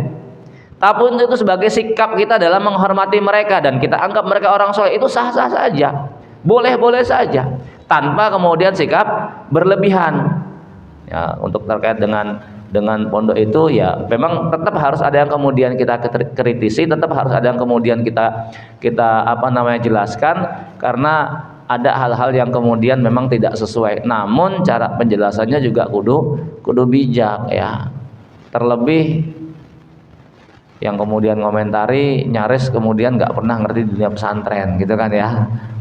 Tapi itu sebagai sikap kita dalam menghormati mereka, dan kita anggap mereka orang soleh, itu sah-sah saja, boleh-boleh saja, tanpa kemudian sikap berlebihan. Ya, untuk terkait dengan pondok itu ya, memang tetap harus ada yang kemudian kita kritisi, tetap harus ada yang kemudian kita jelaskan, karena ada hal-hal yang kemudian memang tidak sesuai. Namun cara penjelasannya juga kudu bijak ya. Terlebih yang kemudian ngomentari nyaris kemudian nggak pernah ngerti dunia pesantren gitu kan ya.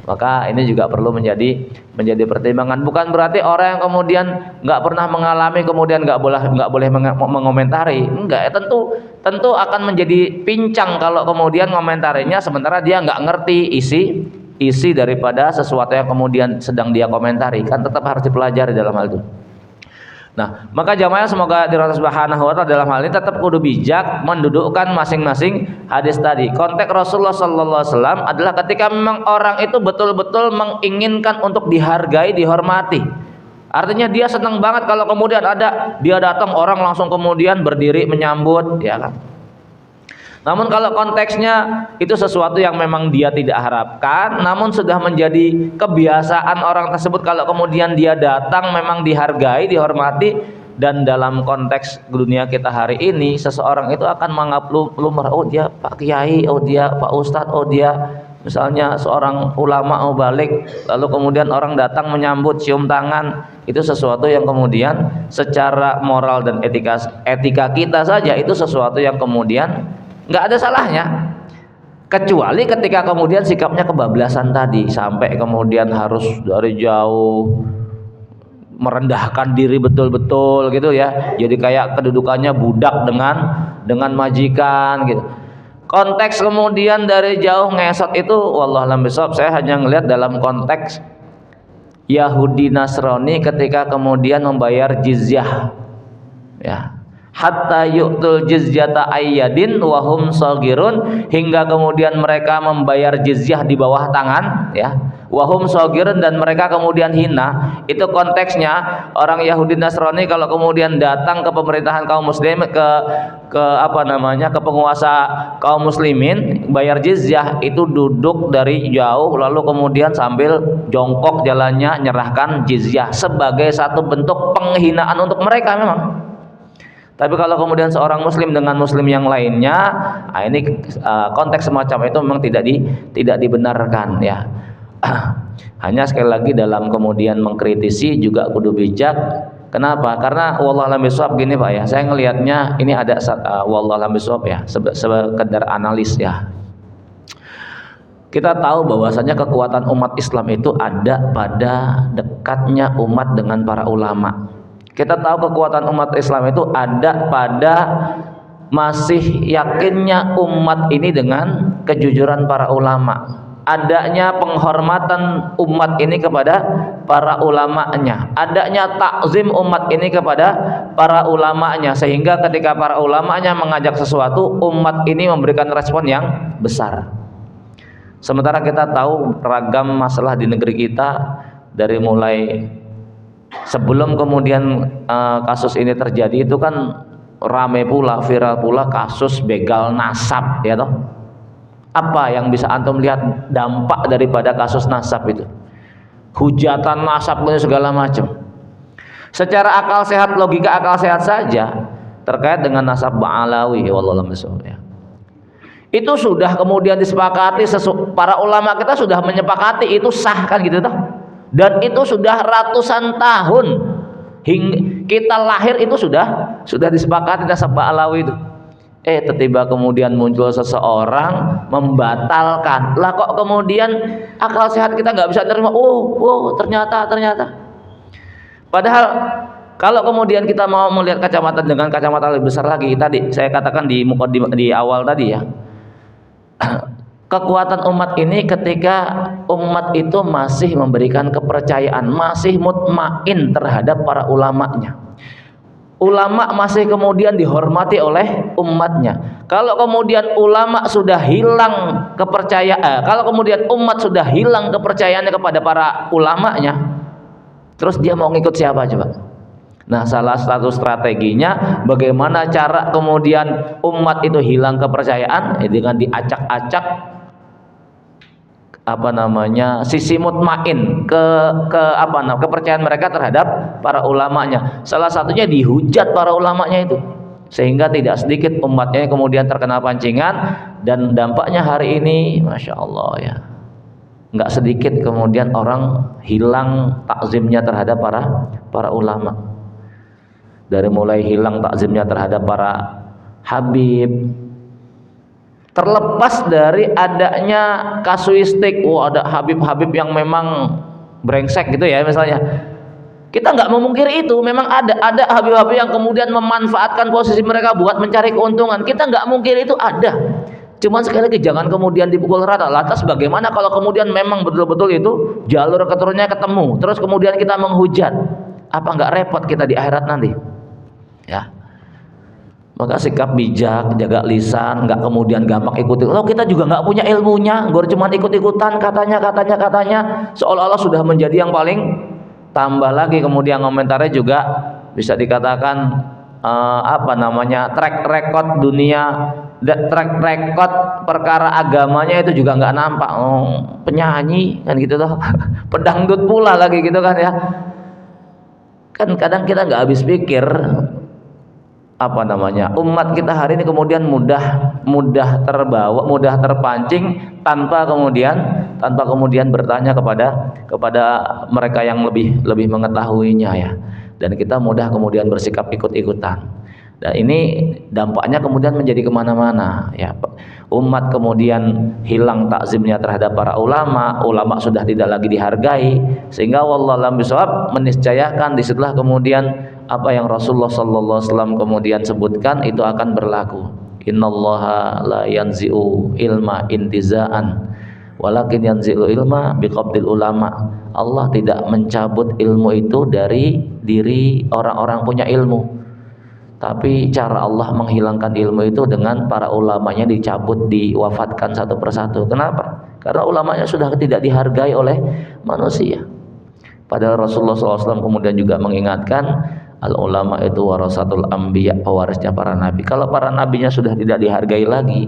Maka ini juga perlu menjadi pertimbangan. Bukan berarti orang yang kemudian nggak pernah mengalami kemudian nggak boleh mengomentari. Enggak, tentu akan menjadi pincang kalau kemudian ngomentarinya sementara dia nggak ngerti isi daripada sesuatu yang kemudian sedang dia komentari. Kan tetap harus dipelajari dalam hal itu. Nah, maka jamaah semoga dirahmati Subhanahu wa taala dalam hal ini tetap kudu bijak mendudukkan masing-masing hadis tadi. Konteks Rasulullah sallallahu alaihi wasallam adalah ketika memang orang itu betul-betul menginginkan untuk dihargai, dihormati. Artinya dia senang banget kalau kemudian ada dia datang orang langsung kemudian berdiri menyambut, ya kan. Namun kalau konteksnya itu sesuatu yang memang dia tidak harapkan, namun sudah menjadi kebiasaan orang tersebut kalau kemudian dia datang memang dihargai, dihormati, dan dalam konteks dunia kita hari ini seseorang itu akan menganggap lumrah, oh dia Pak Kiai, oh dia Pak Ustadz, oh dia misalnya seorang ulama mau balik, lalu kemudian orang datang menyambut, cium tangan, itu sesuatu yang kemudian secara moral dan etika kita saja itu sesuatu yang kemudian nggak ada salahnya, kecuali ketika kemudian sikapnya kebablasan tadi sampai kemudian harus dari jauh merendahkan diri betul-betul gitu ya, jadi kayak kedudukannya budak dengan majikan gitu. Konteks kemudian dari jauh ngesot itu wallahualam bishawab, saya hanya ngelihat dalam konteks Yahudi Nasrani ketika kemudian membayar jizyah ya, hatta yu'tul jizyata ayyadin wa hum shagirun, hingga kemudian mereka membayar jizyah di bawah tangan ya, wa hum shagirun, dan mereka kemudian hina. Itu konteksnya orang Yahudi Nasrani kalau kemudian datang ke pemerintahan kaum muslim, ke penguasa kaum muslimin, bayar jizyah itu duduk dari jauh lalu kemudian sambil jongkok jalannya nyerahkan jizyah sebagai satu bentuk penghinaan untuk mereka memang. Tapi kalau kemudian seorang muslim dengan muslim yang lainnya, ini konteks semacam itu memang tidak dibenarkan ya. Hanya sekali lagi dalam kemudian mengkritisi juga kudu bijak. Kenapa? Karena wallahualam bishawab gini Pak ya, saya ngelihatnya ini ada wallahualam bishawab ya, sekedar analis ya. Kita tahu bahwasanya kekuatan umat Islam itu ada pada dekatnya umat dengan para ulama. Kita tahu kekuatan umat Islam itu ada pada masih yakinnya umat ini dengan kejujuran para ulama, adanya penghormatan umat ini kepada para ulamanya, adanya takzim umat ini kepada para ulamanya, sehingga ketika para ulamanya mengajak sesuatu, umat ini memberikan respon yang besar. Sementara kita tahu ragam masalah di negeri kita, dari mulai sebelum kemudian kasus ini terjadi itu kan rame pula, viral pula kasus begal nasab ya toh. Apa yang bisa antum lihat dampak daripada kasus nasab itu? Hujatan nasab punya segala macam. Secara akal sehat, logika akal sehat saja terkait dengan nasab Ba'alawi wallahualam bishawab ya. Itu sudah kemudian disepakati, para ulama kita sudah menyepakati itu sah kan gitu toh. Dan itu sudah ratusan tahun hingga kita lahir itu sudah disepakati nasab Ba'alawi itu. Tiba kemudian muncul seseorang membatalkan. Lah kok kemudian akal sehat kita nggak bisa terima? Ternyata. Padahal kalau kemudian kita mau melihat kacamata dengan kacamata lebih besar lagi, tadi saya katakan di awal tadi ya. Kekuatan umat ini ketika umat itu masih memberikan kepercayaan, masih mutmain terhadap para ulamanya. Ulama masih kemudian dihormati oleh umatnya. Kalau kemudian ulama sudah hilang kepercayaan, kalau kemudian umat sudah hilang kepercayaannya kepada para ulamanya, terus dia mau ngikut siapa coba? Nah, salah satu strateginya bagaimana cara kemudian umat itu hilang kepercayaan dengan diacak-acak sisi mutmain kepercayaan mereka terhadap para ulamanya. Salah satunya dihujat para ulamanya itu, sehingga tidak sedikit umatnya kemudian terkena pancingan, dan dampaknya hari ini masya Allah ya, nggak sedikit kemudian orang hilang takzimnya terhadap para ulama. Dari mulai hilang takzimnya terhadap para habib, Terlepas dari adanya kasuistik, ada Habib-habib yang memang brengsek gitu ya misalnya, kita nggak memungkiri itu. Memang ada Habib-habib yang kemudian memanfaatkan posisi mereka buat mencari keuntungan, kita nggak mungkiri itu ada. Cuman sekali lagi jangan kemudian dipukul rata. Lantas bagaimana kalau kemudian memang betul-betul itu jalur keturunannya ketemu, terus kemudian kita menghujat, apa nggak repot kita di akhirat nanti? Ya. Maka sikap bijak, jaga lisan, nggak kemudian gampang ikuti. Kalau kita juga nggak punya ilmunya, gue cuma ikut-ikutan katanya, seolah-olah sudah menjadi yang paling. Tambah lagi kemudian komentarnya juga bisa dikatakan track record dunia, track record perkara agamanya itu juga nggak nampak. Penyanyi kan gitu loh, pedangdut pula lagi gitu kan ya. Kan kadang kita nggak habis pikir. Umat kita hari ini kemudian mudah terbawa, mudah terpancing tanpa kemudian bertanya kepada mereka yang lebih mengetahuinya ya. Dan kita mudah kemudian bersikap ikut-ikutan. Dan ini dampaknya kemudian menjadi kemana-mana ya. Umat kemudian hilang takzimnya terhadap para ulama sudah tidak lagi dihargai, sehingga wallahu a'lam bishawab meniscayakan disitulah kemudian apa yang Rasulullah sallallahu alaihi wasallam kemudian sebutkan itu akan berlaku. Innallaha la yanzi'u ilma intiza'an walakin yanzi'u ilma biqabdil ulama. Allah tidak mencabut ilmu itu dari diri orang-orang punya ilmu, tapi cara Allah menghilangkan ilmu itu dengan para ulamanya dicabut, diwafatkan satu persatu. Kenapa? Karena ulamanya sudah tidak dihargai oleh manusia. Padahal Rasulullah SAW kemudian juga mengingatkan, al ulama itu warasatul anbiya, pewarisnya para nabi. Kalau para nabinya sudah tidak dihargai lagi,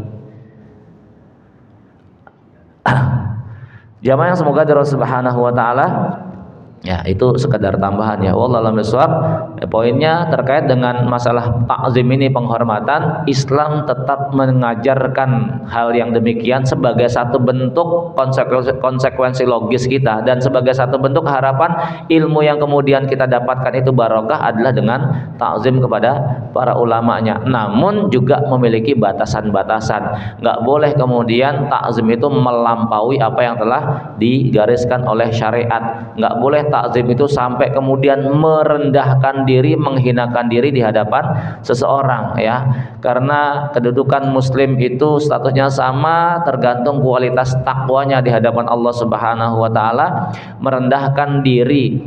jamaah yang semoga dari Allah Subhanahu wa taala, ya itu sekedar tambahan ya. Wallahu a'lam bishawab. Poinnya terkait dengan masalah takzim ini, penghormatan, Islam tetap mengajarkan hal yang demikian sebagai satu bentuk konsekuensi logis kita, dan sebagai satu bentuk harapan ilmu yang kemudian kita dapatkan itu barokah adalah dengan takzim kepada para ulamanya. Namun juga memiliki batasan-batasan. Nggak boleh kemudian takzim itu melampaui apa yang telah digariskan oleh syariat. Nggak boleh takzim itu sampai kemudian merendahkan diri, menghinakan diri di hadapan seseorang ya. Karena kedudukan muslim itu statusnya sama, tergantung kualitas takwanya di hadapan Allah Subhanahu wa taala. Merendahkan diri,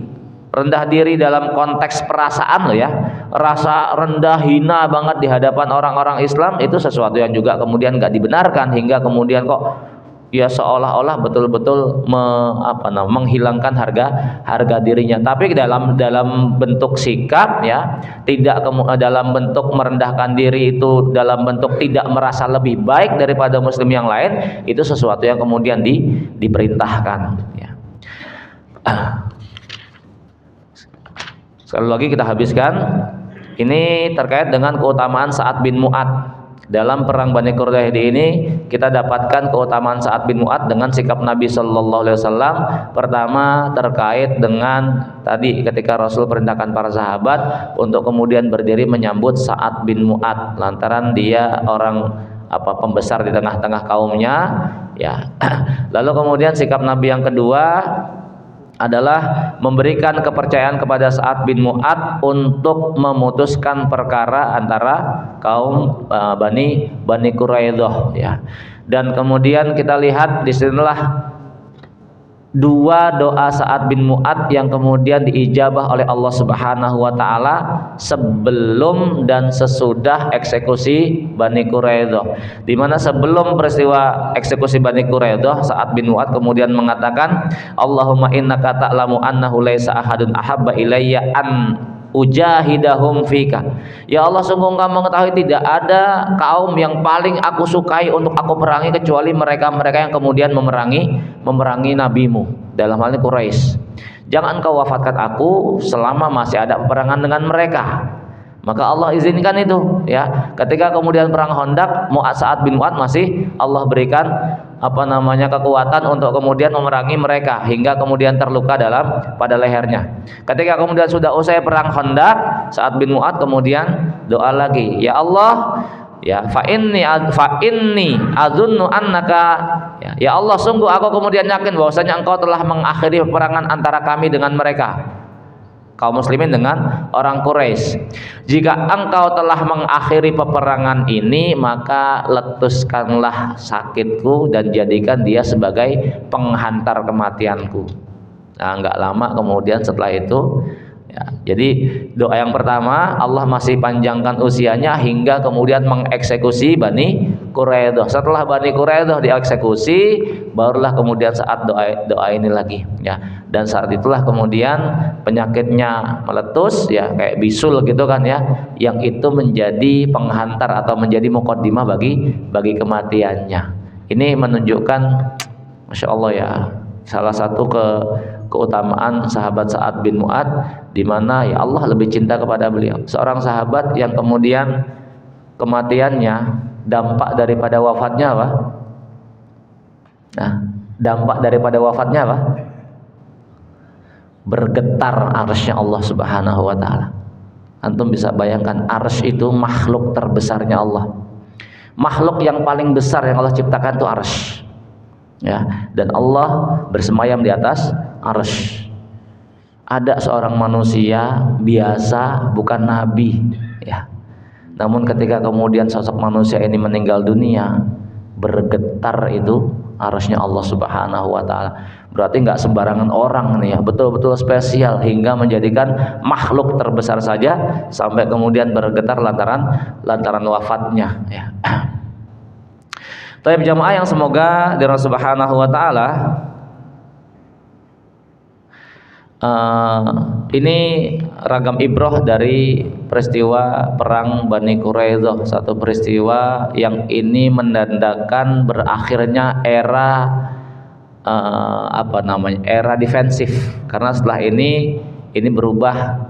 rendah diri dalam konteks perasaan loh ya, rasa rendah hina banget di hadapan orang-orang Islam, itu sesuatu yang juga kemudian nggak dibenarkan, hingga kemudian kok ya seolah-olah betul-betul menghilangkan harga dirinya. Tapi dalam bentuk sikap ya, tidak dalam bentuk merendahkan diri itu dalam bentuk tidak merasa lebih baik daripada muslim yang lain, itu sesuatu yang kemudian diperintahkan ya. Sekali lagi kita habiskan ini terkait dengan keutamaan Sa'ad bin Mu'adz. Dalam perang Bani Quraidah ini kita dapatkan keutamaan Sa'ad bin Mu'adz dengan sikap Nabi Sallallahu Alaihi Wasallam. Pertama terkait dengan tadi ketika Rasul perintahkan para sahabat untuk kemudian berdiri menyambut Sa'ad bin Mu'adz lantaran dia orang pembesar di tengah-tengah kaumnya ya. Lalu kemudian sikap Nabi yang kedua adalah memberikan kepercayaan kepada Sa'ad bin Mu'adz untuk memutuskan perkara antara kaum Bani Quraidah ya. Dan kemudian kita lihat di sinilah dua doa Sa'ad bin Mu'adz yang kemudian diijabah oleh Allah Subhanahu wa taala sebelum dan sesudah eksekusi Bani Quraidah. Di mana sebelum peristiwa eksekusi Bani Quraidah, Sa'ad bin Mu'adz kemudian mengatakan, Allahumma innaka ta'lamu annahu laisa ahadun ahabba ilayya an ujahidahum fika. Ya Allah, sungguh Engkau mengetahui tidak ada kaum yang paling aku sukai untuk aku perangi kecuali mereka-mereka yang kemudian memerangi nabimu, dalam hal ini Quraisy. Jangan Engkau wafatkan aku selama masih ada peperangan dengan mereka. Maka Allah izinkan itu ya. Ketika kemudian perang Khandaq, Sa'ad bin Mu'adz masih Allah berikan kekuatan untuk kemudian memerangi mereka hingga kemudian terluka pada lehernya. Ketika kemudian sudah usai perang Khandaq, Sa'ad bin Mu'adz kemudian doa lagi, ya Allah, ya fa inni adzunnu annaka, ya Allah, sungguh aku kemudian yakin bahwasanya engkau telah mengakhiri peperangan antara kami dengan mereka, kaum muslimin dengan orang Quraisy. Jika engkau telah mengakhiri peperangan ini, maka letuskanlah sakitku dan jadikan dia sebagai penghantar kematianku. Nah, enggak lama kemudian setelah itu, ya, jadi doa yang pertama, Allah masih panjangkan usianya hingga kemudian mengeksekusi Bani Quraidah. Setelah Bani Quraidah dieksekusi, barulah kemudian saat doa ini lagi, ya. Dan saat itulah kemudian penyakitnya meletus, ya, kayak bisul gitu kan, ya, yang itu menjadi penghantar atau menjadi muqaddimah bagi kematiannya. Ini menunjukkan, masya Allah, ya, salah satu keutamaan sahabat Sa'ad bin Mu'ad, di mana ya Allah lebih cinta kepada beliau. Seorang sahabat yang kemudian kematiannya dampak daripada wafatnya apa? Nah, dampak daripada wafatnya apa? Bergetar arsy-Nya Allah Subhanahu wa taala. Antum bisa bayangkan, arsy itu makhluk terbesarnya Allah. Makhluk yang paling besar yang Allah ciptakan itu arsy. Ya, dan Allah bersemayam di atas arsy. Ada seorang manusia biasa, bukan nabi, ya. Namun ketika kemudian sosok manusia ini meninggal dunia, bergetar itu arsy-Nya Allah Subhanahu wa taala. Berarti nggak sembarangan orang nih, ya, betul-betul spesial hingga menjadikan makhluk terbesar saja sampai kemudian bergetar lantaran wafatnya, ya. Taib jamaah yang semoga dari Allah Subhanahu wa taala, ini ragam ibrah dari peristiwa perang Bani Quraidah, satu peristiwa yang ini menandakan berakhirnya era era defensif, karena setelah ini berubah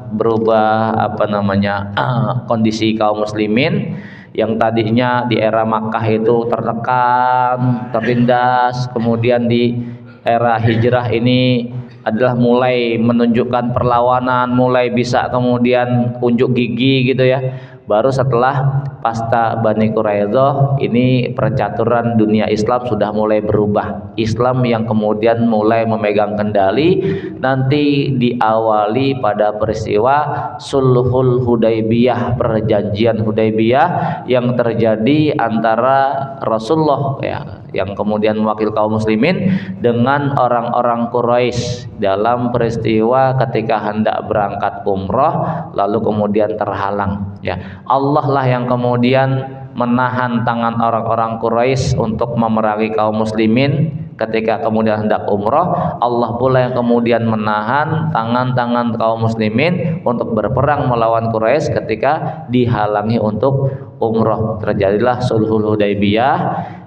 kondisi kaum muslimin yang tadinya di era Makkah itu tertekan, tertindas, kemudian di era hijrah ini adalah mulai menunjukkan perlawanan, mulai bisa kemudian unjuk gigi gitu, ya. Baru setelah pasca Bani Quraidah ini percaturan dunia Islam sudah mulai berubah. Islam yang kemudian mulai memegang kendali nanti diawali pada peristiwa Sulhul Hudaybiyah, perjanjian Hudaybiyah yang terjadi antara Rasulullah, ya, yang kemudian mewakili kaum muslimin dengan orang-orang Quraisy dalam peristiwa ketika hendak berangkat umrah lalu kemudian terhalang, ya. Allah lah yang kemudian menahan tangan orang-orang Quraisy untuk memerangi kaum muslimin ketika kemudian hendak umrah. Allah pula yang kemudian menahan tangan-tangan kaum muslimin untuk berperang melawan Quraisy ketika dihalangi untuk umrah. Terjadilah Sulhul Hudaybiyah,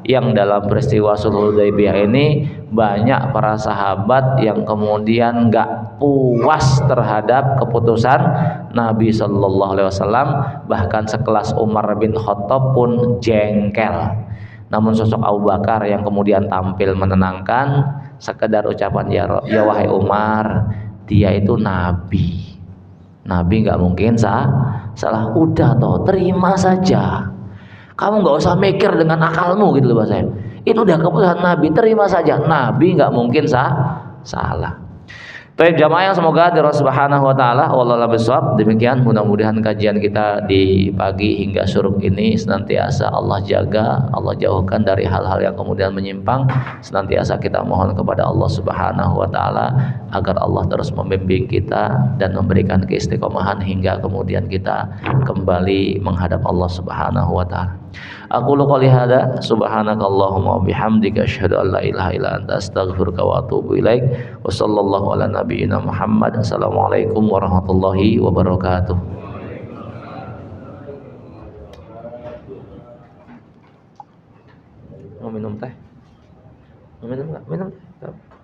yang dalam peristiwa Sulhul Hudaybiyah ini banyak para sahabat yang kemudian nggak puas terhadap keputusan Nabi Shallallahu Alaihi Wasallam, bahkan sekelas Umar bin Khattab pun jengkel. Namun sosok Abu Bakar yang kemudian tampil menenangkan, sekedar ucapan, ya wahai Umar, dia itu nabi, nggak mungkin salah. Udah toh, terima saja, kamu nggak usah mikir dengan akalmu, gitu loh bahasanya. Itu udah keputusan nabi, terima saja, nabi nggak mungkin salah. Baik jamaah yang semoga dari Allah Subhanahu wa taala wallahu a'lam bishawab. Demikian mudah-mudahan kajian kita di pagi hingga syuruk ini senantiasa Allah jaga, Allah jauhkan dari hal-hal yang kemudian menyimpang. Senantiasa kita mohon kepada Allah Subhanahu wa taala agar Allah terus membimbing kita dan memberikan keistiqomahan hingga kemudian kita kembali menghadap Allah Subhanahu wa taala. Aku qouli hada subhanakallahumma wa bihamdika asyhadu an la ilaha illa anta astaghfiruka wa atubu ilaik. Wa sallallahu ala nabiyyina Muhammad. Assalamualaikum warahmatullahi wabarakatuh. Mau minum teh? Mau minum enggak? Minum teh.